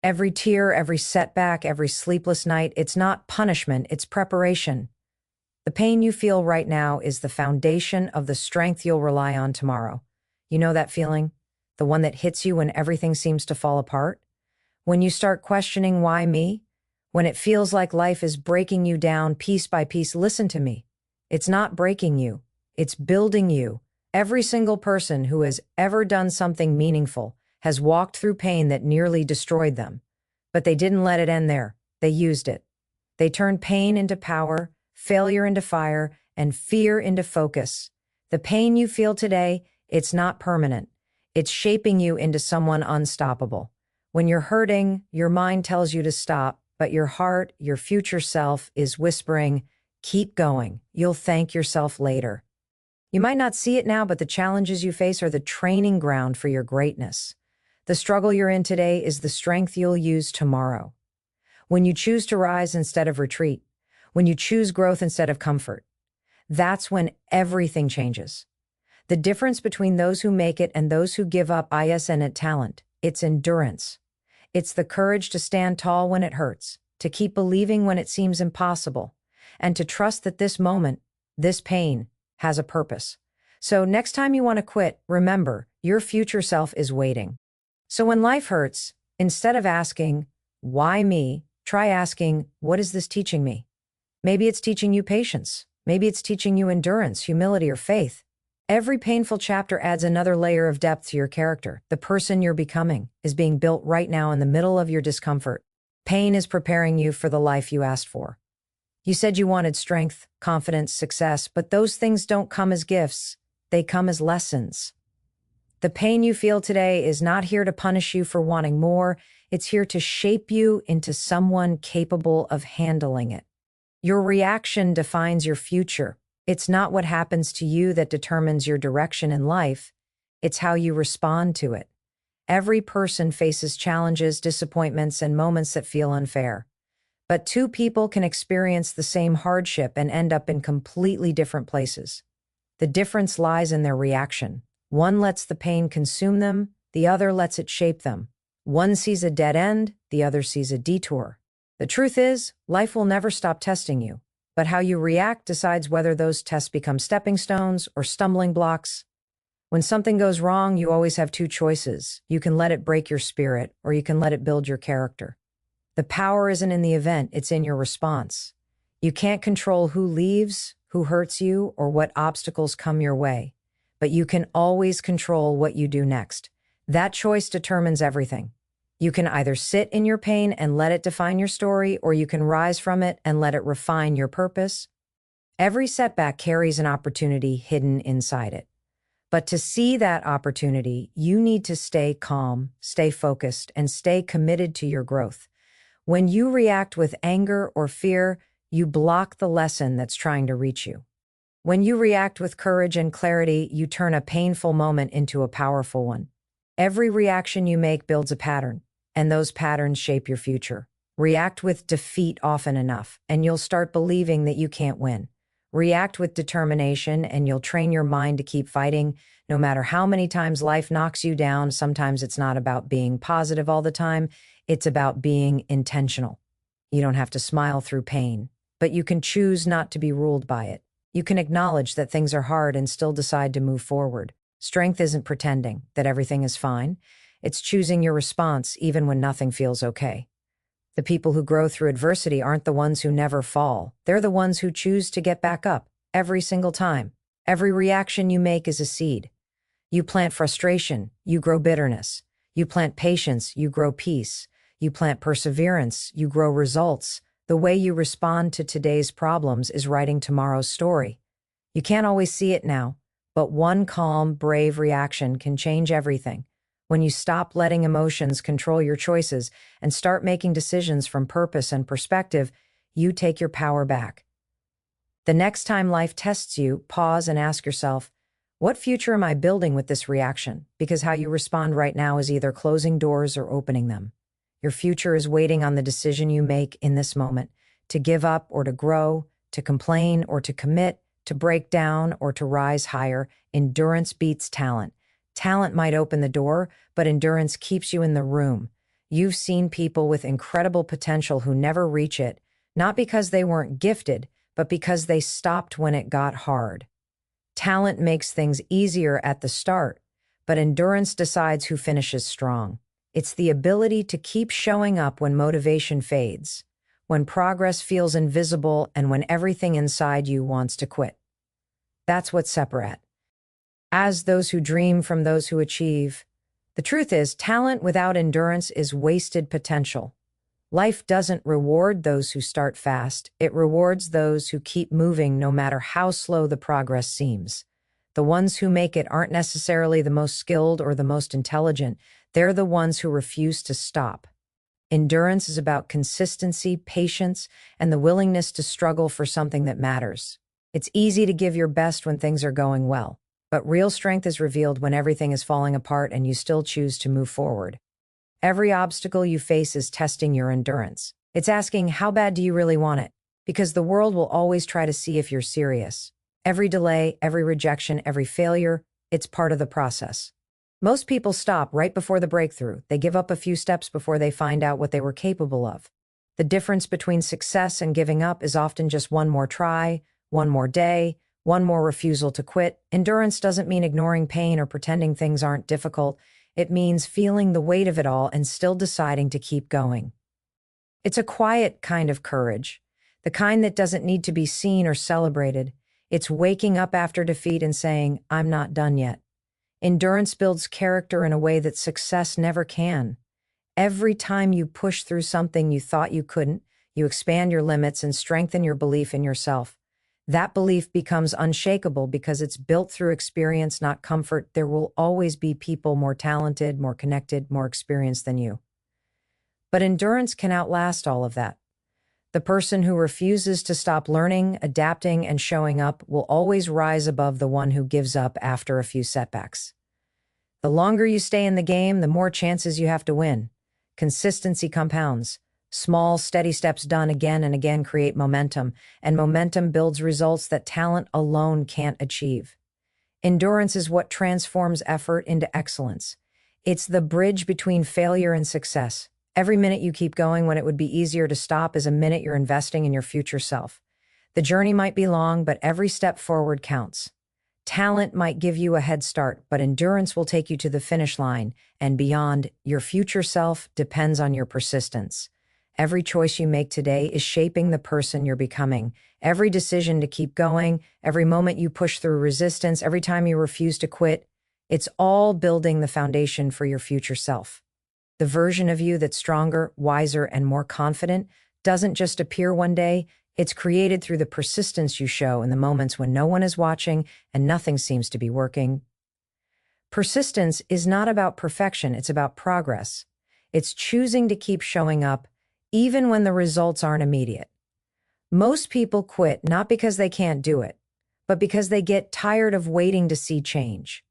Every tear, every setback, every sleepless night, it's not punishment, it's preparation. The pain you feel right now is the foundation of the strength you'll rely on tomorrow. You know that feeling? The one that hits you when everything seems to fall apart? When you start questioning why me? When it feels like life is breaking you down piece by piece, listen to me. It's not breaking you. It's building you. Every single person who has ever done something meaningful has walked through pain that nearly destroyed them. But they didn't let it end there. They used it. They turned pain into power, failure into fire, and fear into focus. The pain you feel today, it's not permanent. It's shaping you into someone unstoppable. When you're hurting, your mind tells you to stop, but your heart, your future self, is whispering, keep going. You'll thank yourself later. You might not see it now, but the challenges you face are the training ground for your greatness. The struggle you're in today is the strength you'll use tomorrow. When you choose to rise instead of retreat, when you choose growth instead of comfort, that's when everything changes. The difference between those who make it and those who give up isn't talent, it's endurance. It's the courage to stand tall when it hurts, to keep believing when it seems impossible, and to trust that this moment, this pain, has a purpose. So next time you want to quit, remember, your future self is waiting. So when life hurts, instead of asking, why me, try asking, what is this teaching me? Maybe it's teaching you patience. Maybe it's teaching you endurance, humility, or faith. Every painful chapter adds another layer of depth to your character. The person you're becoming is being built right now in the middle of your discomfort. Pain is preparing you for the life you asked for. You said you wanted strength, confidence, success, but those things don't come as gifts. They come as lessons. The pain you feel today is not here to punish you for wanting more. It's here to shape you into someone capable of handling it. Your reaction defines your future. It's not what happens to you that determines your direction in life. It's how you respond to it. Every person faces challenges, disappointments, and moments that feel unfair. But two people can experience the same hardship and end up in completely different places. The difference lies in their reaction. One lets the pain consume them, the other lets it shape them. One sees a dead end, the other sees a detour. The truth is, life will never stop testing you, but how you react decides whether those tests become stepping stones or stumbling blocks. When something goes wrong, you always have two choices. You can let it break your spirit, or you can let it build your character. The power isn't in the event, it's in your response. You can't control who leaves, who hurts you, or what obstacles come your way, but you can always control what you do next. That choice determines everything. You can either sit in your pain and let it define your story, or you can rise from it and let it refine your purpose. Every setback carries an opportunity hidden inside it. But to see that opportunity, you need to stay calm, stay focused, and stay committed to your growth. When you react with anger or fear, you block the lesson that's trying to reach you. When you react with courage and clarity, you turn a painful moment into a powerful one. Every reaction you make builds a pattern, and those patterns shape your future. React with defeat often enough, and you'll start believing that you can't win. React with determination, and you'll train your mind to keep fighting. No matter how many times life knocks you down, sometimes it's not about being positive all the time. It's about being intentional. You don't have to smile through pain, but you can choose not to be ruled by it. You can acknowledge that things are hard and still decide to move forward. Strength isn't pretending that everything is fine. It's choosing your response even when nothing feels okay. The people who grow through adversity aren't the ones who never fall. They're the ones who choose to get back up every single time. Every reaction you make is a seed. You plant frustration, you grow bitterness. You plant patience, you grow peace. You plant perseverance, you grow results. The way you respond to today's problems is writing tomorrow's story. You can't always see it now, but one calm, brave reaction can change everything. When you stop letting emotions control your choices and start making decisions from purpose and perspective, you take your power back. The next time life tests you, pause and ask yourself, what future am I building with this reaction? Because how you respond right now is either closing doors or opening them. Your future is waiting on the decision you make in this moment, to give up or to grow, to complain or to commit, to break down or to rise higher. Endurance beats talent. Talent might open the door, but endurance keeps you in the room. You've seen people with incredible potential who never reach it, not because they weren't gifted, but because they stopped when it got hard. Talent makes things easier at the start, but endurance decides who finishes strong. It's the ability to keep showing up when motivation fades, when progress feels invisible, and when everything inside you wants to quit. That's what separates as those who dream from those who achieve. The truth is, talent without endurance is wasted potential. Life doesn't reward those who start fast. It rewards those who keep moving no matter how slow the progress seems. The ones who make it aren't necessarily the most skilled or the most intelligent. They're the ones who refuse to stop. Endurance is about consistency, patience, and the willingness to struggle for something that matters. It's easy to give your best when things are going well, but real strength is revealed when everything is falling apart and you still choose to move forward. Every obstacle you face is testing your endurance. It's asking, how bad do you really want it? Because the world will always try to see if you're serious. Every delay, every rejection, every failure, it's part of the process. Most people stop right before the breakthrough. They give up a few steps before they find out what they were capable of. The difference between success and giving up is often just one more try, one more day, one more refusal to quit. Endurance doesn't mean ignoring pain or pretending things aren't difficult. It means feeling the weight of it all and still deciding to keep going. It's a quiet kind of courage, the kind that doesn't need to be seen or celebrated. It's waking up after defeat and saying, I'm not done yet. Endurance builds character in a way that success never can. Every time you push through something you thought you couldn't, you expand your limits and strengthen your belief in yourself. That belief becomes unshakable because it's built through experience, not comfort. There will always be people more talented, more connected, more experienced than you. But endurance can outlast all of that. The person who refuses to stop learning, adapting, and showing up will always rise above the one who gives up after a few setbacks. The longer you stay in the game, the more chances you have to win. Consistency compounds. Small, steady steps done again and again create momentum, and momentum builds results that talent alone can't achieve. Endurance is what transforms effort into excellence. It's the bridge between failure and success. Every minute you keep going when it would be easier to stop is a minute you're investing in your future self. The journey might be long, but every step forward counts. Talent might give you a head start, but endurance will take you to the finish line and beyond. Your future self depends on your persistence. Every choice you make today is shaping the person you're becoming. Every decision to keep going, every moment you push through resistance, every time you refuse to quit, it's all building the foundation for your future self. The version of you that's stronger, wiser, and more confident doesn't just appear one day. It's created through the persistence you show in the moments when no one is watching and nothing seems to be working. Persistence is not about perfection, it's about progress. It's choosing to keep showing up even when the results aren't immediate. Most people quit not because they can't do it, but because they get tired of waiting to see change.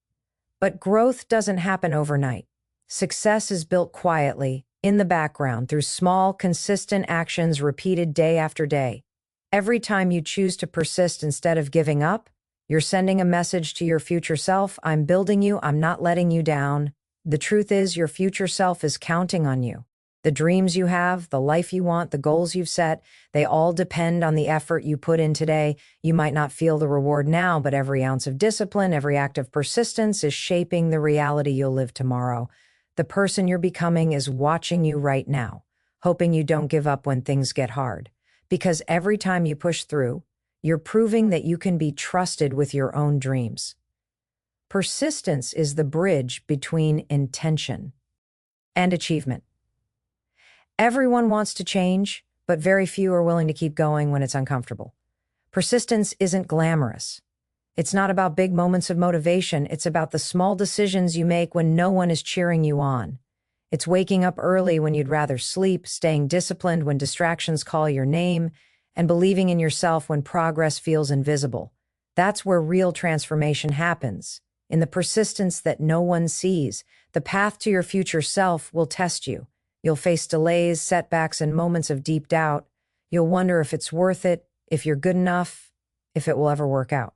But growth doesn't happen overnight. Success is built quietly, in the background, through small, consistent actions repeated day after day. Every time you choose to persist instead of giving up, you're sending a message to your future self: I'm building you, I'm not letting you down. The truth is, your future self is counting on you. The dreams you have, the life you want, the goals you've set, they all depend on the effort you put in today. You might not feel the reward now, but every ounce of discipline, every act of persistence is shaping the reality you'll live tomorrow. The person you're becoming is watching you right now, hoping you don't give up when things get hard. Because every time you push through, you're proving that you can be trusted with your own dreams. Persistence is the bridge between intention and achievement. Everyone wants to change, but very few are willing to keep going when it's uncomfortable. Persistence isn't glamorous. It's not about big moments of motivation. It's about the small decisions you make when no one is cheering you on. It's waking up early when you'd rather sleep, staying disciplined when distractions call your name, and believing in yourself when progress feels invisible. That's where real transformation happens, in the persistence that no one sees. The path to your future self will test you. You'll face delays, setbacks, and moments of deep doubt. You'll wonder if it's worth it, if you're good enough, if it will ever work out.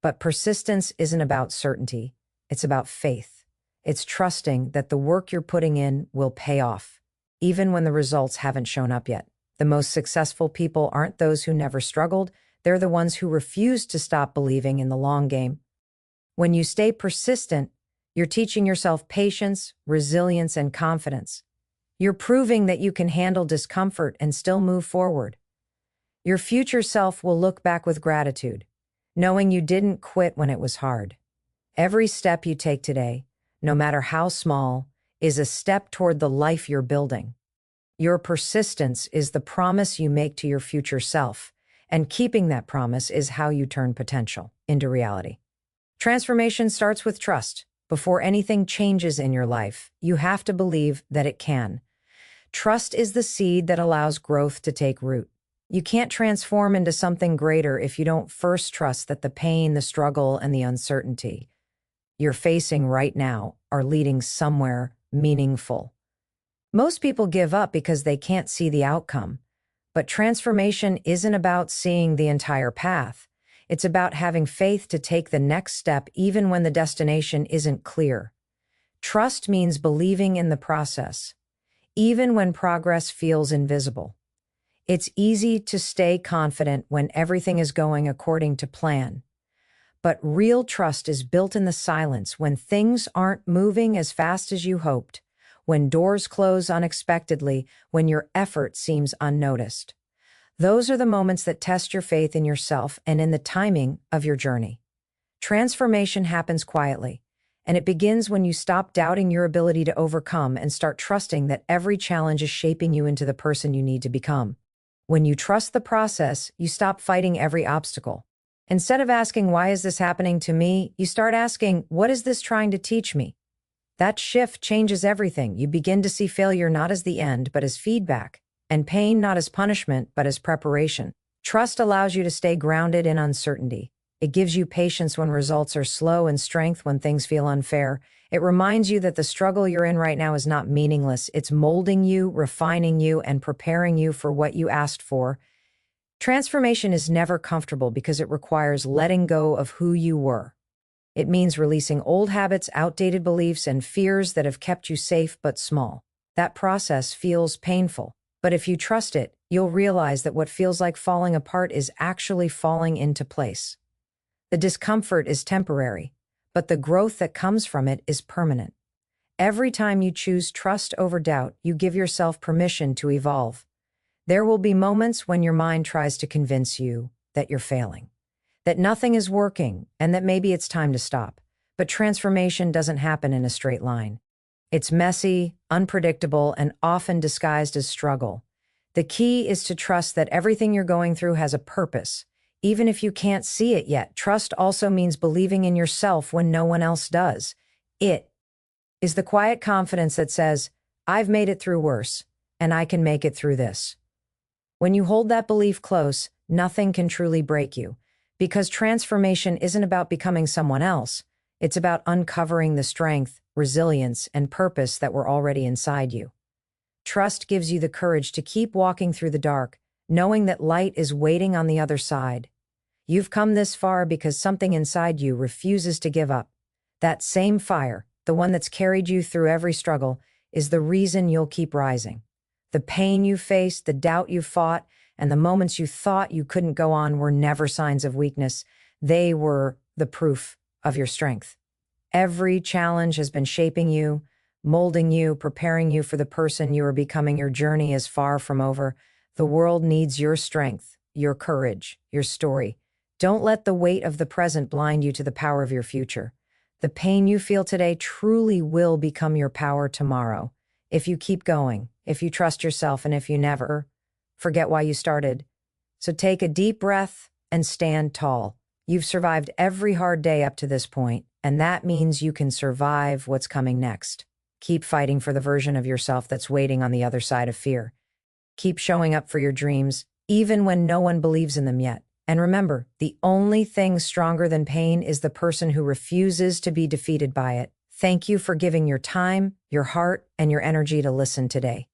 But persistence isn't about certainty. It's about faith. It's trusting that the work you're putting in will pay off. even when the results haven't shown up yet. The most successful people aren't those who never struggled, they're the ones who refuse to stop believing in the long game. When you stay persistent, you're teaching yourself patience, resilience, and confidence. You're proving that you can handle discomfort and still move forward. Your future self will look back with gratitude, knowing you didn't quit when it was hard. Every step you take today, no matter how small, is a step toward the life you're building. Your persistence is the promise you make to your future self, and keeping that promise is how you turn potential into reality. Transformation starts with trust. Before anything changes in your life, you have to believe that it can. Trust is the seed that allows growth to take root. You can't transform into something greater if you don't first trust that the pain, the struggle, and the uncertainty you're facing right now are leading somewhere meaningful. Most people give up because they can't see the outcome. But transformation isn't about seeing the entire path. It's about having faith to take the next step even when the destination isn't clear. Trust means believing in the process, even when progress feels invisible. It's easy to stay confident when everything is going according to plan. But real trust is built in the silence when things aren't moving as fast as you hoped, when doors close unexpectedly, when your effort seems unnoticed. Those are the moments that test your faith in yourself and in the timing of your journey. Transformation happens quietly, and it begins when you stop doubting your ability to overcome and start trusting that every challenge is shaping you into the person you need to become. When you trust the process, you stop fighting every obstacle. Instead of asking, "Why is this happening to me?" you start asking, "What is this trying to teach me?" That shift changes everything. You begin to see failure not as the end, but as feedback, and pain not as punishment, but as preparation. Trust allows you to stay grounded in uncertainty. It gives you patience when results are slow and strength when things feel unfair. It reminds you that the struggle you're in right now is not meaningless. It's molding you, refining you, and preparing you for what you asked for. Transformation is never comfortable because it requires letting go of who you were. It means releasing old habits, outdated beliefs, and fears that have kept you safe but small. That process feels painful, but if you trust it, you'll realize that what feels like falling apart is actually falling into place. The discomfort is temporary, but the growth that comes from it is permanent. Every time you choose trust over doubt, you give yourself permission to evolve. There will be moments when your mind tries to convince you that you're failing, that nothing is working, and that maybe it's time to stop. But transformation doesn't happen in a straight line. It's messy, unpredictable, and often disguised as struggle. The key is to trust that everything you're going through has a purpose, even if you can't see it yet. Trust also means believing in yourself when no one else does. It is the quiet confidence that says, "I've made it through worse, and I can make it through this." When you hold that belief close, nothing can truly break you. Because transformation isn't about becoming someone else. It's about uncovering the strength, resilience, and purpose that were already inside you. Trust gives you the courage to keep walking through the dark, knowing that light is waiting on the other side. You've come this far because something inside you refuses to give up. That same fire, the one that's carried you through every struggle, is the reason you'll keep rising. The pain you faced, the doubt you fought, and the moments you thought you couldn't go on were never signs of weakness. They were the proof of your strength. Every challenge has been shaping you, molding you, preparing you for the person you are becoming. Your journey is far from over. The world needs your strength, your courage, your story. Don't let the weight of the present blind you to the power of your future. The pain you feel today truly will become your power tomorrow. If you keep going, if you trust yourself, and if you never forget why you started. So take a deep breath and stand tall. You've survived every hard day up to this point, and that means you can survive what's coming next. Keep fighting for the version of yourself that's waiting on the other side of fear. Keep showing up for your dreams, even when no one believes in them yet. And remember, the only thing stronger than pain is the person who refuses to be defeated by it. Thank you for giving your time, your heart, and your energy to listen today.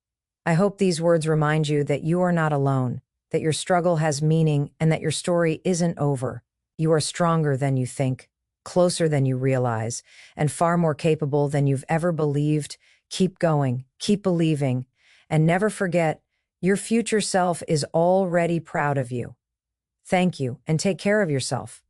I hope these words remind you that you are not alone, that your struggle has meaning, and that your story isn't over. You are stronger than you think, closer than you realize, and far more capable than you've ever believed. Keep going, keep believing, And never forget, your future self is already proud of you. Thank you, and take care of yourself.